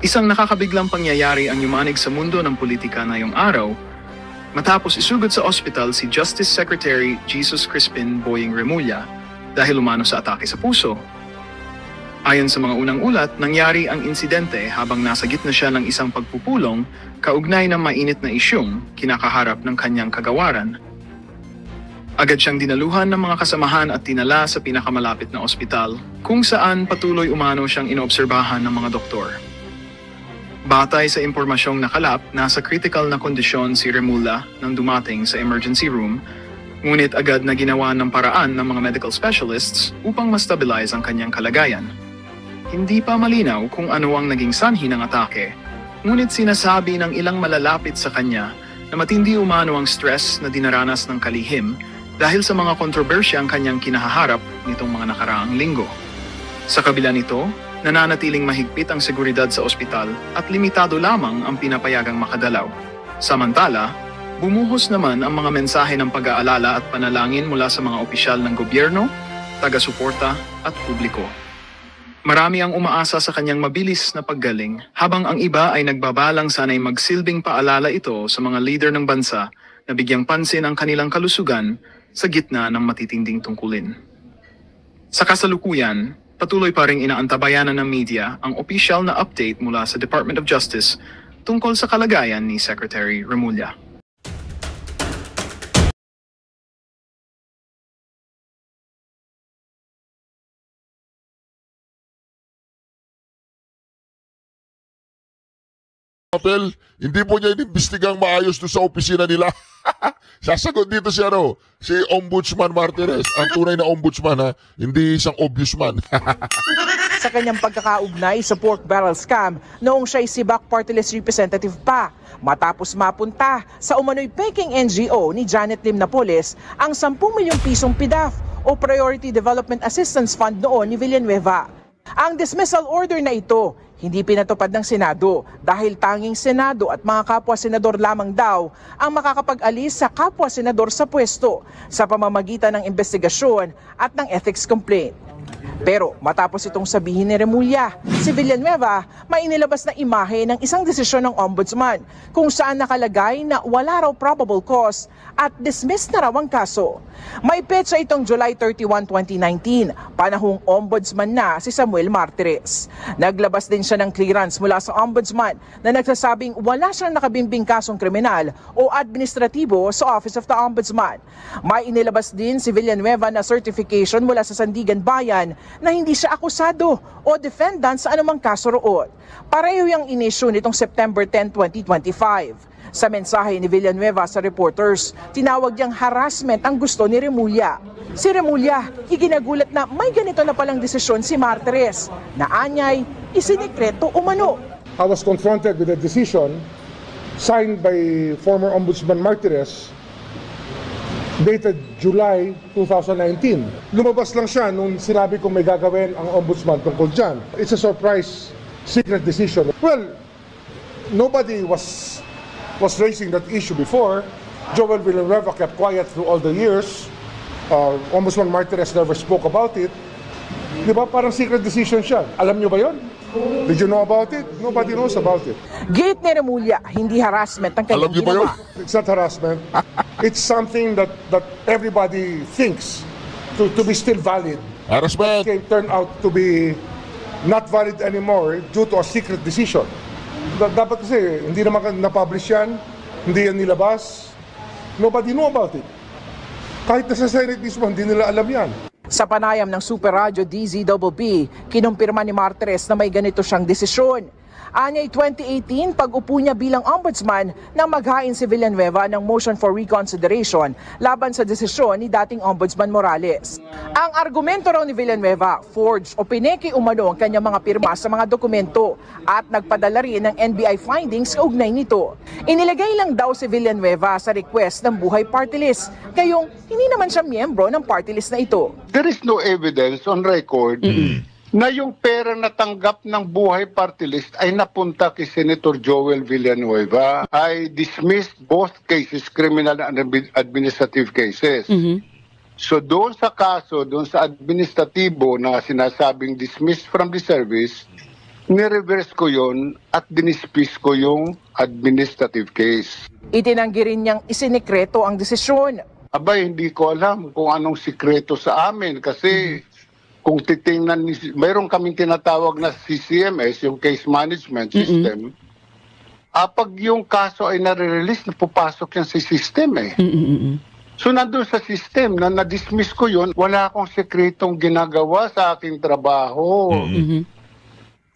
Isang nakakabiglang pangyayari ang yumanig sa mundo ng politika ngayong araw matapos isugod sa ospital si Justice Secretary Jesus Crispin Boying Remulla dahil umano sa atake sa puso. Ayon sa mga unang ulat, nangyari ang insidente habang nasa gitna siya ng isang pagpupulong kaugnay ng mainit na isyung kinakaharap ng kanyang kagawaran. Agad siyang dinaluhan ng mga kasamahan at tinala sa pinakamalapit na ospital kung saan patuloy umano siyang inoobserbahan ng mga doktor. Batay sa impormasyong nakalap, nasa critical na kondisyon si Remulla nang dumating sa emergency room, ngunit agad na ginawa ng paraan ng mga medical specialists upang ma-stabilize ang kanyang kalagayan. Hindi pa malinaw kung ano ang naging sanhi ng atake, ngunit sinasabi ng ilang malalapit sa kanya na matindi umano ang stress na dinaranas ng kalihim dahil sa mga kontrobersya ang kanyang kinahaharap nitong mga nakaraang linggo. Sa kabila nito, nananatiling mahigpit ang seguridad sa ospital at limitado lamang ang pinapayagang makadalaw. Samantala, bumuhos naman ang mga mensahe ng pag-aalala at panalangin mula sa mga opisyal ng gobyerno, taga-suporta at publiko. Marami ang umaasa sa kanyang mabilis na paggaling, habang ang iba ay nagbabalang sana'y magsilbing paalala ito sa mga leader ng bansa na bigyang pansin ang kanilang kalusugan sa gitna ng matitinding tungkulin. Sa kasalukuyan, patuloy pa ring inaantabayanan ng media ang opisyal na update mula sa Department of Justice tungkol sa kalagayan ni Secretary Remulla. Hotel, hindi po niya inimbestigang maayos doon sa opisina nila. Sasagot dito si Ombudsman Martires. Ang tunay na ombudsman, ha? Hindi isang obvious man. Sa kanyang pagkakaugnay sa pork barrel scam noong siya'y Sibak Party List representative pa, matapos mapunta sa umano'y peking NGO ni Janet Lim Napoles ang 10 milyong pisong PDAF o Priority Development Assistance Fund noon ni Villanueva. Ang dismissal order na ito hindi pinatupad ng Senado dahil tanging Senado at mga kapwa-senador lamang daw ang makakapag-alis sa kapwa-senador sa pwesto sa pamamagitan ng investigasyon at ng ethics complaint. Pero matapos itong sabihin ni Remulla, si Villanueva may inilabas na imahe ng isang desisyon ng ombudsman kung saan nakalagay na wala raw probable cause at dismissed na raw ang kaso. May petsa itong July 31, 2019, panahong ombudsman na si Samuel Martires. Naglabas din siya ng clearance mula sa ombudsman na nagsasabing wala siyang nakabimbing kasong kriminal o administratibo sa Office of the Ombudsman. May inilabas din si Villanueva na certification mula sa Sandigan Bayan na hindi siya akusado o defendant sa anumang kaso roon. Pareho yung inisyu nitong September 10, 2025. Sa mensahe ni Villanueva sa reporters, tinawag niyang harassment ang gusto ni Remulla. Si Remulla, ikinagulat na may ganito na palang desisyon si Martires na anyay isinikreto umano. I was confronted with a decision signed by former Ombudsman Martires dated July 2019. Lumabas lang siya nung sinabi kong may gagawin ang ombudsman tungkol dyan. It's a surprise secret decision. Well, nobody was raising that issue before. Joel Villanueva kept quiet through all the years. Ombudsman Martires never spoke about it. Di ba? Parang secret decision siya. Alam niyo ba yon? Did you know about it? Nobody knows about it. Gate ni Remulla, hindi harassment ang kanyang ginawa. It's not harassment. It's something that everybody thinks to be still valid. Harassment! It turned out to be not valid anymore due to a secret decision. Dapat kasi, hindi naman na-publish yan, hindi yan nilabas. Nobody know about it. Kahit nasa Senate mismo, hindi nila alam yan. Sa panayam ng Super Radio DZBB, kinumpirma ni Martires na may ganito siyang desisyon. Anyay 2018, pag-upo niya bilang ombudsman nang maghain si Villanueva ng motion for reconsideration laban sa desisyon ni dating Ombudsman Morales. Ang argumento raw ni Villanueva, forged o pineke umano ang kanyang mga pirma sa mga dokumento at nagpadala rin ng NBI findings kaugnay nito. Inilagay lang daw si Villanueva sa request ng Buhay Party List, kayong hindi naman siya miyembro ng party list na ito. There is no evidence on record na yung pera na tanggap ng Buhay Party List ay napunta kay Senator Joel Villanueva. I dismissed both cases, criminal and administrative cases. So doon sa kaso, doon sa administratibo na sinasabing dismissed from the service, Nireverse ko yon at dinispis ko yung administrative case. Itinanggi rin niyang isinekreto ang desisyon. Abay, hindi ko alam kung anong sikreto sa amin kasi kung titingnan, mayroon kaming tinatawag na CCMS, yung Case Management System. Pag yung kaso ay nare-release, napupasok yan sa system eh. So nandun sa system na na-dismiss ko yun, wala akong sekretong ginagawa sa aking trabaho.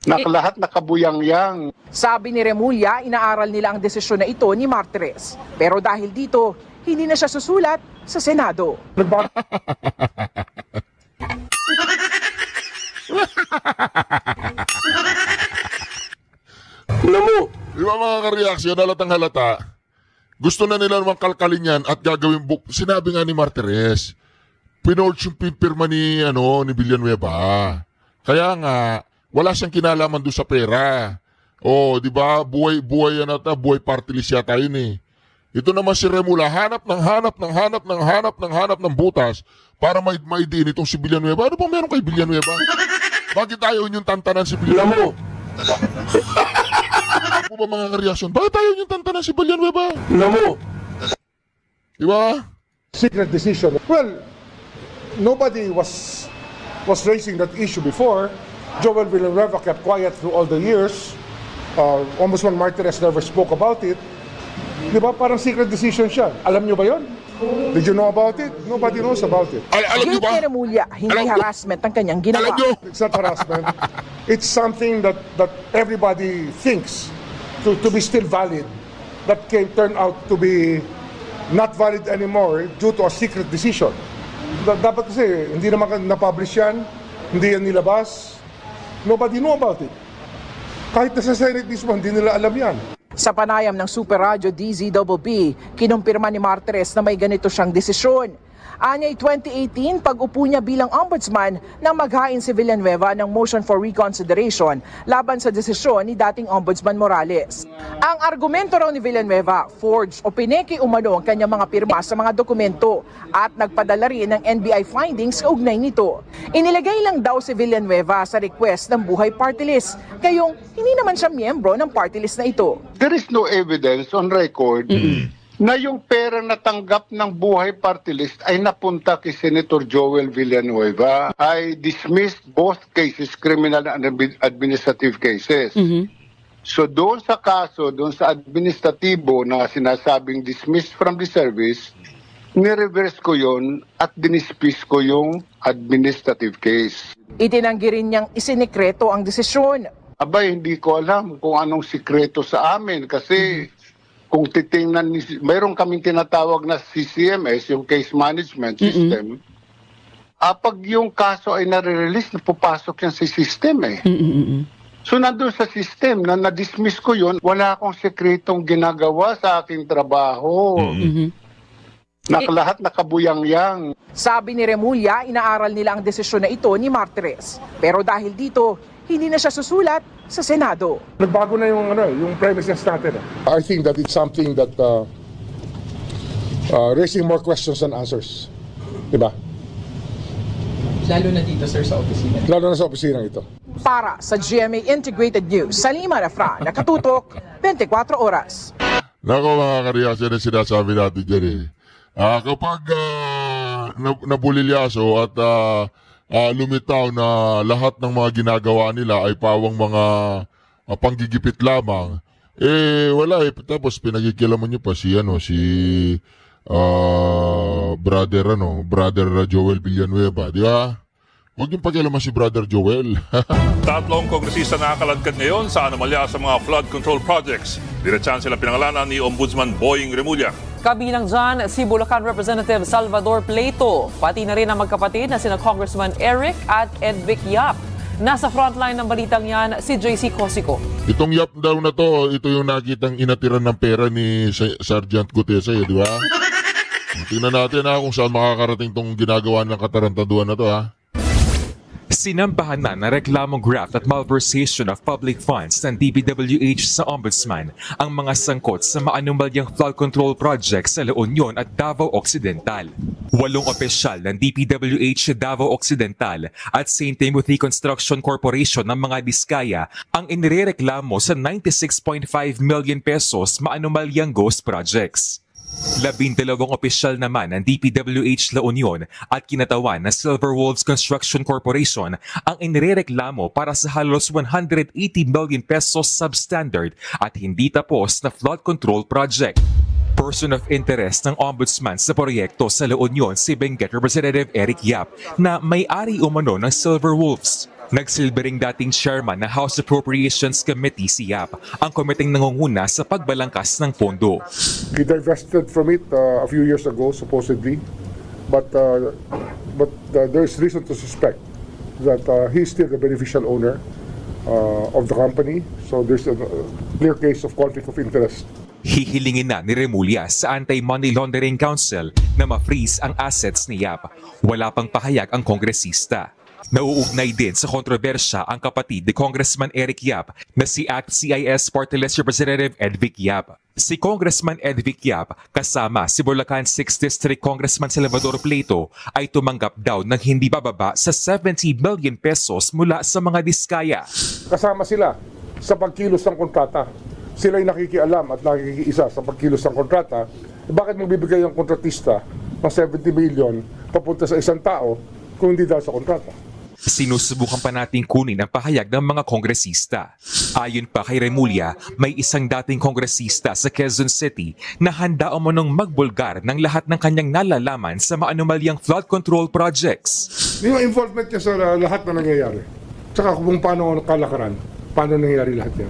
Lahat nakabuyang-yang. Sabi ni Remulla, inaaral nila ang desisyon na ito ni Martires. Pero dahil dito, hindi na siya susulat sa Senado. Alam mo, di ba mga kareaksyon, halatang halata, gusto na nila naman kalkalin yan at gagawin book. Sinabi nga ni Martires, pinolch yung pipirma ni Villanueva. Kaya nga, wala siyang kinalaman doon sa pera. O, di ba, buhay party list yata yun eh. Ito naman si Remulla, hanap ng butas para maidiin itong si Villanueva. Ano bang meron kay Villanueva? Bakit ayaw niyong tantanan si Villanueva? Ano ba mga kareaksyon? Bakit ayaw niyong tantanan si Villanueva? Di ba? Secret decision. Well, nobody was raising that issue before. Joel Villanueva kept quiet through all the years. Ombudsman Martires never spoke about it. Di ba? Parang secret decision siya. Alam niyo ba yon? Did you know about it? Nobody knows about it. Alam niyo ba? Guilty Remulla, hindi harassment ang kanyang ginawa. Alam niyo? It's not harassment. It's something that everybody thinks to be still valid. That turn out to be not valid anymore due to a secret decision. Dapat kasi, hindi naman na-publish yan, hindi yan nilabas. Nobody knew about it. Kahit na sa Senate mismo, hindi nila alam yan. Sa panayam ng Super Radio DZBB, kinumpirma ni Martires na may ganito siyang desisyon. Anyay 2018, pag-upo niya bilang ombudsman nang maghain si Villanueva ng motion for reconsideration laban sa desisyon ni dating Ombudsman Morales. Ang argumento raw ni Villanueva, forged o pineke umano ang kanyang mga pirma sa mga dokumento at nagpadala rin ng NBI findings kaugnay nito. Inilagay lang daw si Villanueva sa request ng Buhay Party List, kayong hindi naman siya miyembro ng party list na ito. There is no evidence on record na yung pera na tanggap ng Buhay Party List ay napunta kay Senator Joel Villanueva. I dismissed both cases, criminal and administrative cases. So doon sa kaso, doon sa administratibo na sinasabing dismissed from the service, nireverse ko yon at dinispis ko yung administrative case. Itinanggi rin niyang isinekreto ang desisyon. Abay, hindi ko alam kung anong sikreto sa amin kasi kung titingnan, mayroon kaming tinatawag na CCMS, yung Case Management System. Pag yung kaso ay nare-release, napupasok yan sa system eh. So nandun sa system na na-dismiss ko yun, wala akong sekretong ginagawa sa aking trabaho. Lahat nakabuyang-yang. Sabi ni Remulla, inaaral nila ang desisyon na ito ni Martires. Pero dahil dito, hindi na siya susulat sa Senado. Nagbago na yung premises natin. I think that it's something that raising more questions than answers. Diba? Lalo na dito, sir, sa opisina. Lalo na sa opisina ito. Para sa GMA Integrated News, Salima Rafra, nakatutok, 24 oras. Nako mga kareaksyon na sinasabi natin dyan eh. Kapag nabulilyaso at lumitaw na lahat ng mga ginagawa nila ay pawang mga panggigipit lamang, wala eh. Tapos pinagikilaman nyo pa si brother Joel Villanueva, di ba? Huwag yung pakialaman si Brother Joel. Tatlong kongresista nakakalagkad ngayon sa anomalya sa mga flood control projects. Diretsahan sila pinangalanan ni Ombudsman Boying Remulla. Kabilang dyan si Bulacan Representative Salvador Pleito, pati na rin ang magkapatid na sina Congressman Eric at Edvic Yap. Nasa frontline ng balitang yan si JC Cosico. Itong Yap daw na to, ito yung nakitang inatiran ng pera ni Sergeant Gutesa, di ba? Tingnan natin kung saan makakarating tong ginagawa ng katarantaduan na to, ha? Sinambahan na ng reklamong graft at malversation of public funds ng DPWH sa Ombudsman ang mga sangkot sa maanumalyang flood control project sa La Union at Davao Occidental. 8 opisyal ng DPWH Davao Occidental at St. Timothy Construction Corporation ng mga Diskaya ang inirereklamo sa 96.5 million pesos maanumalyang ghost projects. 12 opisyal naman ng DPWH La Union at kinatawan na Silver Wolves Construction Corporation ang inirereklamo para sa halos 180 million pesos substandard at hindi tapos na flood control project. Person of interest ng Ombudsman sa proyekto sa La Union si Benguet Representative Eric Yap na may-ari umano ng Silver Wolves. Nagsilbering dating chairman ng House Appropriations Committee si Yap, ang komiteng nangunguna sa pagbalangkas ng pondo. He divested from it a few years ago, supposedly, but there's reason to suspect that he's still the beneficial owner of the company, so there's a clear case of conflict of interest. Hihilingin na ni Remulla sa Anti-Money Laundering Council na ma-freeze ang assets ni Yap. Wala pang pahayag ang kongresista. Nauugnay din sa kontrobersya ang kapatid ni Congressman Eric Yap na si ACT-CIS Party List Representative Edvic Yap. Si Congressman Edvic Yap kasama si Bulacan 6th District Congressman Salvador Pleito ay tumanggap daw ng hindi bababa sa 70 million pesos mula sa mga Diskaya. Kasama sila sa pagkilos ng kontrata. Sila'y nakikialam at nakikiisa sa pagkilos ng kontrata. Bakit magbibigay ang kontratista ng 70 million papunta sa isang tao kung hindi dahil sa kontrata? Sinusubukan pa nating kunin ang pahayag ng mga kongresista. Ayon pa kay Remulla, may isang dating kongresista sa Quezon City na handa umunong magbulgar ng lahat ng kanyang nalalaman sa maanumalyang flood control projects. Yung involvement niya sa lahat na nangyayari. Tsaka kung paano kalakaran, paano nangyayari lahat yan.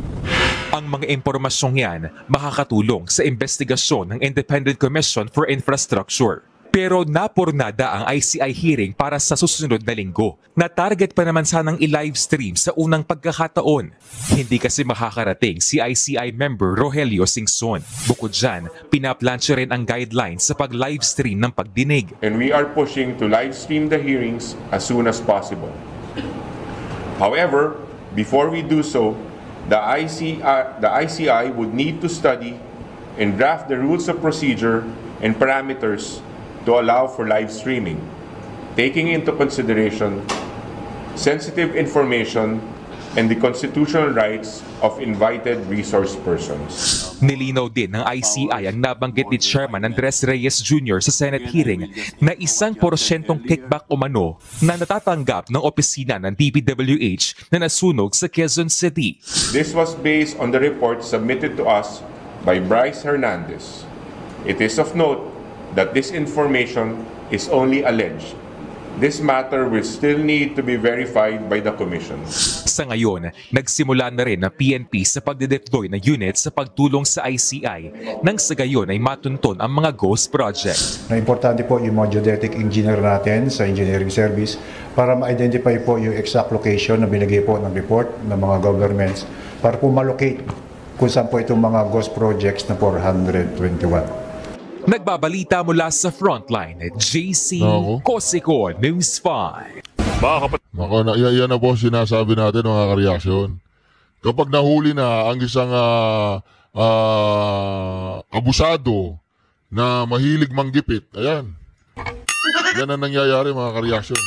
Ang mga impormasyong yan makakatulong sa investigasyon ng Independent Commission for Infrastructure. Pero napurnada ang ICI hearing para sa susunod na linggo na target pa naman sanang i-livestream sa unang pagkakataon. Hindi kasi makakarating si ICI member Rogelio Singson. Bukod dyan, pinaplansya rin ang guidelines sa pag-livestream ng pagdinig. And we are pushing to livestream the hearings as soon as possible. However, before we do so, the ICI would need to study and draft the rules of procedure and parameters to allow for live streaming, taking into consideration sensitive information and the constitutional rights of invited resource persons. Nilinaw din ng ICI ang nabanggit ni Chairman Andres Reyes Jr. sa Senate hearing na 1% kickback umano na natatanggap ng opisina ng DPWH na nasunog sa Quezon City. This was based on the report submitted to us by Bryce Hernandez. It is of note that this information is only alleged. This matter will still need to be verified by the Commission. Sa ngayon, nagsimula na rin ang PNP sa pagdedeploy ng unit sa pagtulong sa ICI nang sa gayon ay matunton ang mga ghost project. Na importante po yung mga geodetic engineer natin sa engineering service para ma-identify po yung exact location na binigay po ng report ng mga governments para po ma-locate kung saan po itong mga ghost projects na 421. Nagbabalita mula sa Frontline, JC Cosico, News 5. Yan na po sinasabi natin mga kareaksyon. Kapag nahuli na ang isang abusado na mahilig manggipit, ayan. Yan ang nangyayari mga kareaksyon.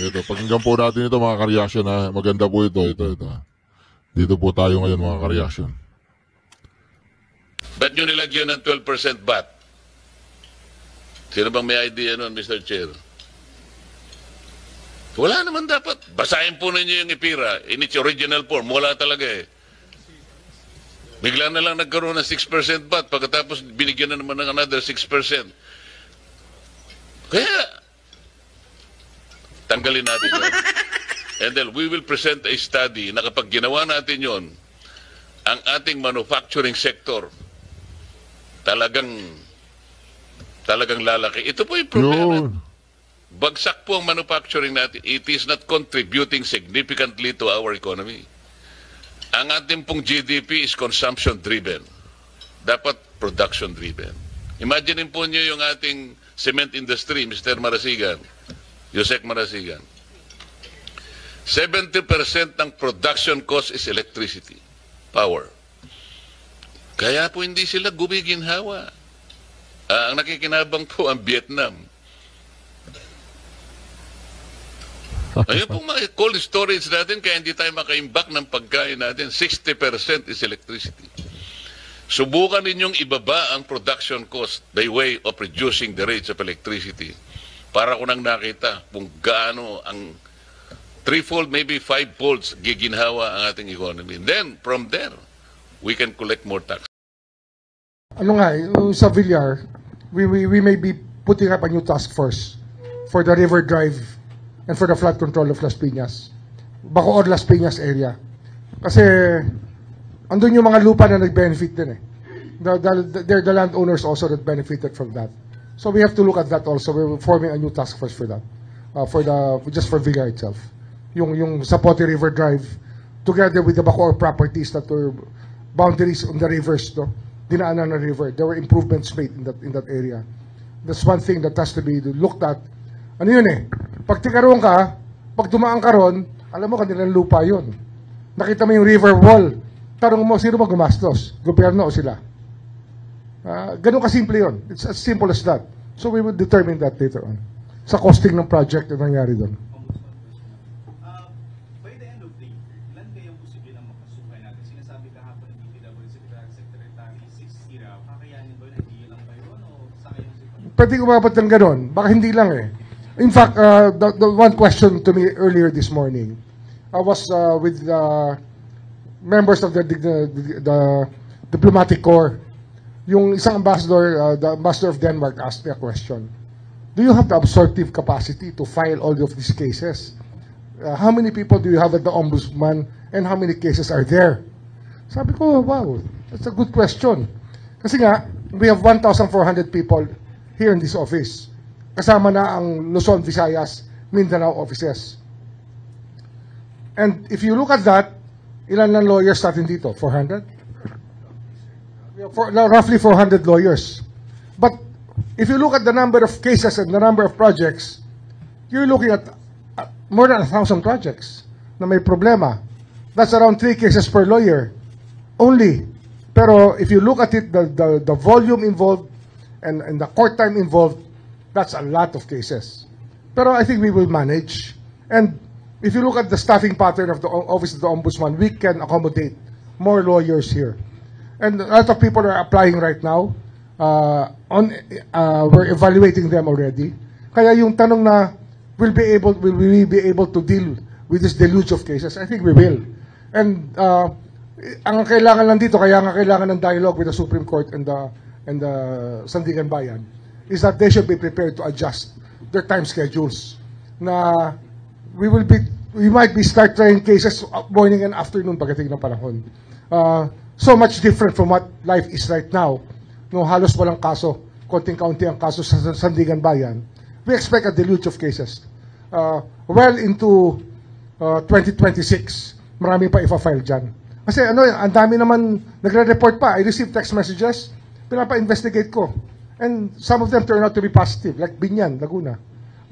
Ito, pakinggan po natin ito mga kareaksyon. Maganda po ito. Dito po tayo ngayon mga kareaksyon. Ba't nyo nilagyan ng 12% VAT? Sino bang may idea nun, Mr. Chair? Wala naman dapat. Basahin po ninyo yung IPIRA in its original form. Wala talaga eh. Bigla na lang nagkaroon ng 6% VAT pagkatapos binigyan na naman ng another 6%. Kaya, tanggalin natin yun. And then we will present a study na kapag ginawa natin yon, ang ating manufacturing sector talagang lalaki. Ito po yung problema. Bagsak po ang manufacturing natin. It is not contributing significantly to our economy. Ang ating pong GDP is consumption-driven. Dapat production-driven. Imagine po nyo yung ating cement industry, Mr. Marasigan, Yusek Marasigan. 70% ng production cost is electricity, power. Kaya po hindi sila gumiginhawa. Ang nakikinabang po ang Vietnam. Ayun po mga cold storage natin, kaya hindi tayo makaimbak ng pagkain natin. 60% is electricity. Subukan ninyong ibaba ang production cost by way of reducing the rates of electricity. Para ko nang nakita kung gaano ang threefold, maybe fivefold giginhawa ang ating economy. And then, from there, we can collect more tax. Ano nga, sa Villar, we may be putting up a new task force for the River Drive and for the flood control of Las Piñas. Bacoor, Las Piñas area. Kasi, andun yung mga lupa na nag-benefit din eh. They're the landowners also that benefited from that. So we have to look at that also. We're forming a new task force for that. Just for Villar itself. Yung Zapote River Drive, together with the Bacoor properties that were boundaries on the rivers, no? Dinaanan na river. There were improvements made in that area. That's one thing that has to be looked at. Ano yun eh? Pag tikaroon ka, pag dumaan ka ron, alam mo kanilang lupa yun. Nakita mo yung river wall. Tarong mo, sino ba gumastos? Gobyerno o sila? Ganun kasimple yun. It's as simple as that. So we will determine that later on. Sa costing ng project na nangyari doon. By the end of the year, ilan kayang posible ang makasukay natin? Sinasabi kahapon ng DPW Secretary 60 raw. Kakayanin ba yun? Hindi lang ba yun? O sa kayong sitwasyon? Pwede umabot ng ganun. Baka hindi lang eh. In fact, the one question to me earlier this morning, I was with members of the diplomatic corps. Yung isang ambassador, the ambassador of Denmark asked me a question. Do you have the absorptive capacity to file all of these cases? How many people do you have at the ombudsman and how many cases are there? Sabi ko, wow, that's a good question. Kasi nga, we have 1,400 people here in this office. Kasama na ang Luzon, Visayas, Mindanao offices. And if you look at that, ilan lang lawyers natin dito? 400? Roughly 400 lawyers. But if you look at the number of cases and the number of projects, you're looking at more than 1,000 projects na may problema. That's around 3 cases per lawyer only. Pero if you look at it, the volume involved and the court time involved, that's a lot of cases. Pero I think we will manage. And if you look at the staffing pattern of the Office of the Ombudsman, we can accommodate more lawyers here. And a lot of people are applying right now. We're evaluating them already. Kaya yung tanong na, will we be able to deal with this deluge of cases? I think we will. And ang kailangan lang dito, kaya nga kailangan ng dialogue with the Supreme Court and the Sandigan Bayan, is that they should be prepared to adjust their time schedules. Na we might be start trying cases morning and afternoon pagdating ng panahon. So much different from what life is right now. No, halos walang kaso, konting-kaunti ang kaso sa Sandigan Bayan. We expect a deluge of cases. Well into 2026, marami pa ipa-file dyan. Kasi ang dami naman nagre-report pa. I received text messages, pinapa-investigate ko. And some of them turn out to be positive, like Binyan, Laguna.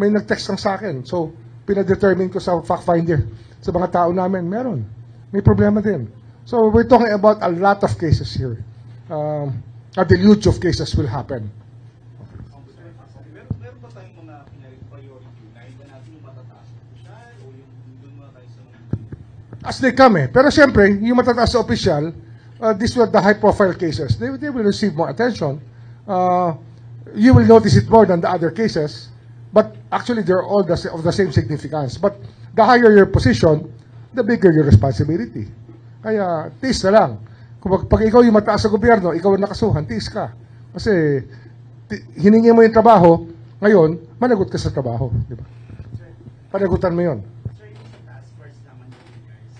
May nag-text lang sa akin. So, pinadetermine ko sa fact finder, sa mga tao namin, meron. May problema din. So we're talking about a lot of cases here. A deluge of cases will happen. Meron ba tayong mga priority na iba natin yung matataas na opisyal o yung doon muna tayo sa mga... As they come eh. Pero siyempre, yung matataas na opisyal, these were the high-profile cases. They will receive more attention. You will notice it more than the other cases. But actually, they're all of the same significance. But the higher your position, the bigger your responsibility. Kaya, tiis na lang. Kung pag ikaw yung mataas sa gobyerno, ikaw ang nakasuhan, tiis ka. Kasi, hiningi mo yung trabaho, ngayon, managot ka sa trabaho. Di ba? Panagutan mo yun. Sir, yung sa task force naman yun, guys,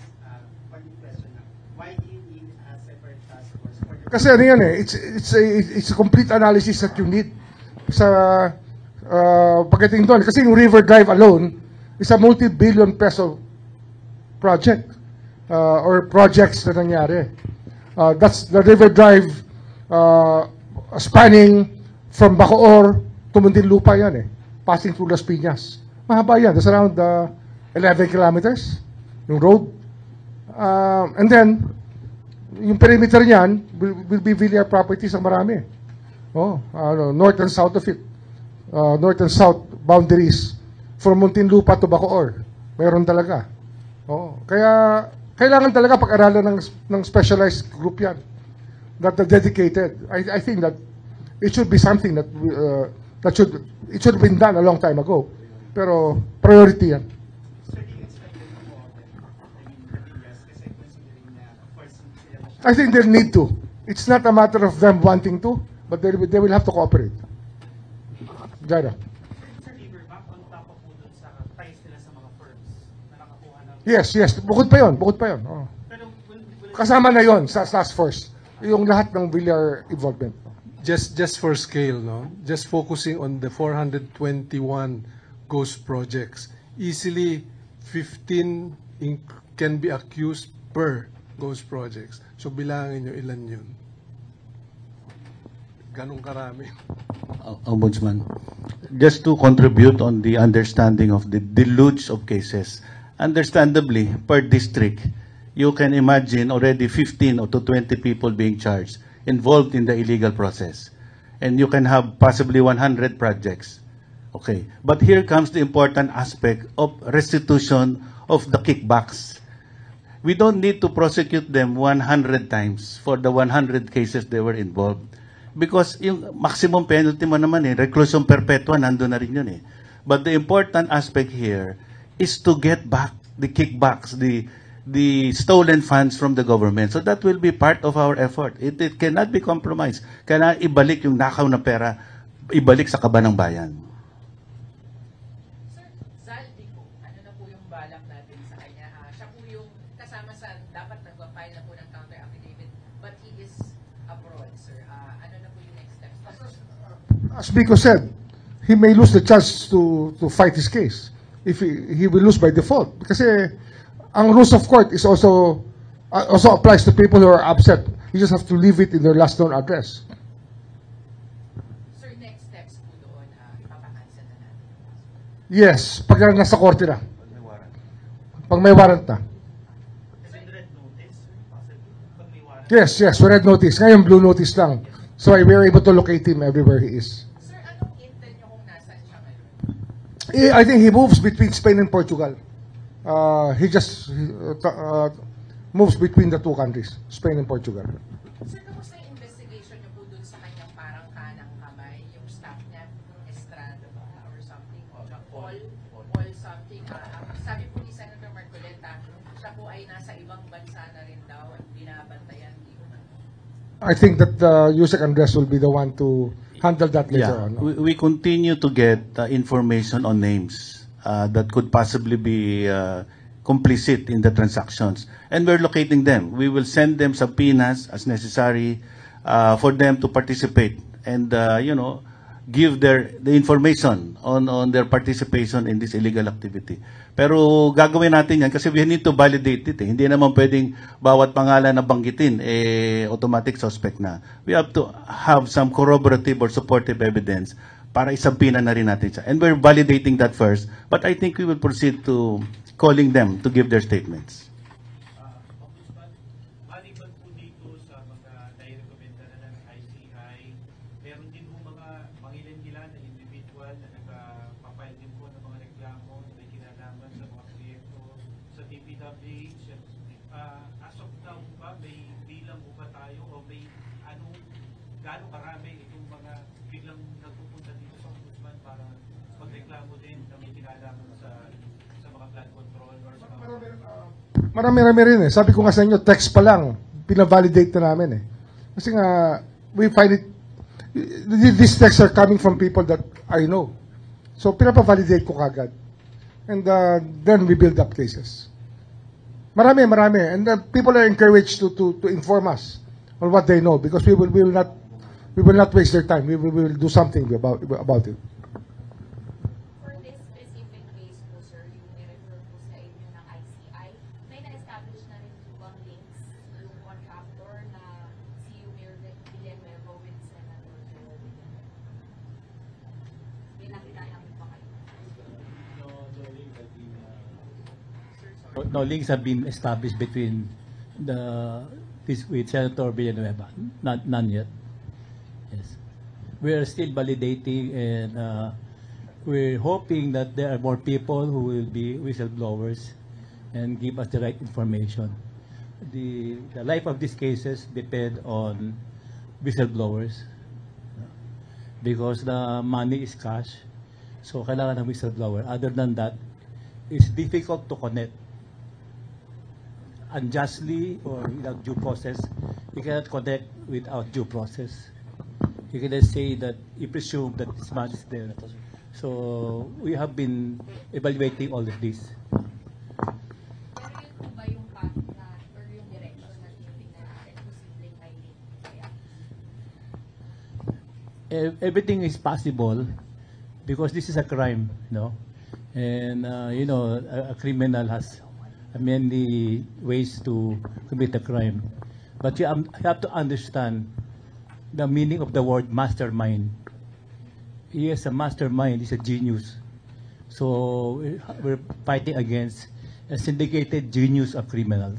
pag-yung question na, why do you need a separate task force? Kasi ano yan eh, it's a complete analysis that you need sa pagdating doon. Kasi yung River Drive alone is a multi-billion peso project. Or projects na nangyari. That's the River Drive spanning from Bacoor to Muntinlupa yan eh. Passing through Las Piñas. Mahaba yan. That's around 11 kilometers, yung road. And then, yung perimeter niyan will be Villar properties ang marami. North and south of it. North and south boundaries from Muntinlupa to Bacoor. Mayroon talaga. Kaya kailangan talaga pag-aralan ng specialized group yan. That are dedicated. I think that it should be something that it should have been done a long time ago. Pero priority yan. I think they need to. It's not a matter of them wanting to, but they will have to cooperate. Jada. Yes. Bukod pa yun. Kasama na yun sa task force. Yung lahat ng Villar involvement. Just for scale, no? Just focusing on the 421 ghost projects. Easily 15 can be accused per ghost projects. So bilangin nyo ilan yun. Ganong karami. Ombudsman, just to contribute on the understanding of the deluge of cases. Understandably, per district, you can imagine already 15 or to 20 people being charged, involved in the illegal process. And you can have possibly 100 projects. Okay. But here comes the important aspect of restitution of the kickbacks. We don't need to prosecute them 100 times for the 100 cases they were involved. Because yung maximum penalty mo naman reclusion perpetua, nandun na rin yun But the important aspect here is to get back the kickbacks, the stolen funds from the government. So that will be part of our effort. It cannot be compromised. Kailangan ibalik yung nakaw na pera, ibalik sa kaban ng bayan. Sir, Zaldi po, ano na po yung balak natin sa kanya? Siya po yung kasama sa dapat nag-file na po ng counter affidavit, but he is abroad, sir. Ano na po yung next steps? As Biko said, he may lose the chance to fight his case. If he will lose by default. Kasi ang rules of court is also applies to people who are upset. You just have to leave it in their last known address. Sir, next steps po doon, ipapakancel na natin. Yes, pag nasa korte na. Pag may warrant na. Yes, red notice. Ngayon blue notice lang. So we were able to locate him everywhere he is. Sir, anong intent niyo kung nasan siya ngayon? I think he moves between Spain and Portugal. He just moves between the two countries, Spain and Portugal. Sir, kamusta yung investigation niyo po dun sa kanyang parang kanang kamay, yung staff niya, Estrada ba, or something, all something. Sabi po ni Senator Marcoleta, siya po ay nasa ibang bansa na rin daw at binabantayan. I think that Yusek Andres will be the one to handle that later on. We continue to get information on names that could possibly be complicit in the transactions. And we're locating them. We will send them subpoenas as necessary for them to participate and, give the information on their participation in this illegal activity. Pero gagawin natin yan kasi we need to validate it. Hindi naman pwedeng bawat pangalan na banggitin automatic suspect na. We have to have some corroborative or supportive evidence para isabina na rin natin siya. And we're validating that first. But I think we will proceed to calling them to give their statements. Maliban po dito sa mga nairekomenda na ng ICI, meron din po mga mangilan-ngilan na individual na nagpapile din po ng mga reklamo na may kinalaman sa mga proyekto sa DPWH. As of now ba, may bilang po ba tayo o may gaano karami itong mga biglang nagpupunta dito sa Ombudsman para magreklamo din na may kinalaman sa mga flood control or sa mga... Marami-rami rin Sabi ko nga sa inyo, text pa lang, pinavalidate na namin Kasi nga, we find it, these texts are coming from people that I know. So, pinapavalidate ko kagad. And then we build up cases. Marami. And people are encouraged to inform us on what they know because we will not waste their time. We will do something about it. For this specific case po, sir, yung i-refer po sa inyo ng ICI, may na-establish na rin po bang links yung contractor na si Mayor Villanueva with Senator Joel Villanueva? May nakita namin pa kayo? No links have been established between with Senator Villanueva. None yet. Yes. We are still validating, and we're hoping that there are more people who will be whistleblowers and give us the right information. The life of these cases depend on whistleblowers because the money is cash. So kailangan ng whistleblower. Other than that, it's difficult to connect unjustly or without due process. You cannot connect without due process. You cannot say that you presume that this man is there. So we have been evaluating all of this. Everything is possible because this is a crime, no? And a criminal has many ways to commit a crime. But you have to understand the meaning of the word mastermind. He is a mastermind, he's a genius. So we're fighting against a syndicated genius of criminals.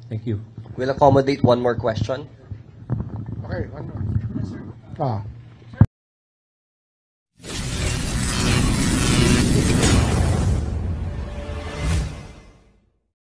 Thank you. We'll accommodate one more question. Okay, one more.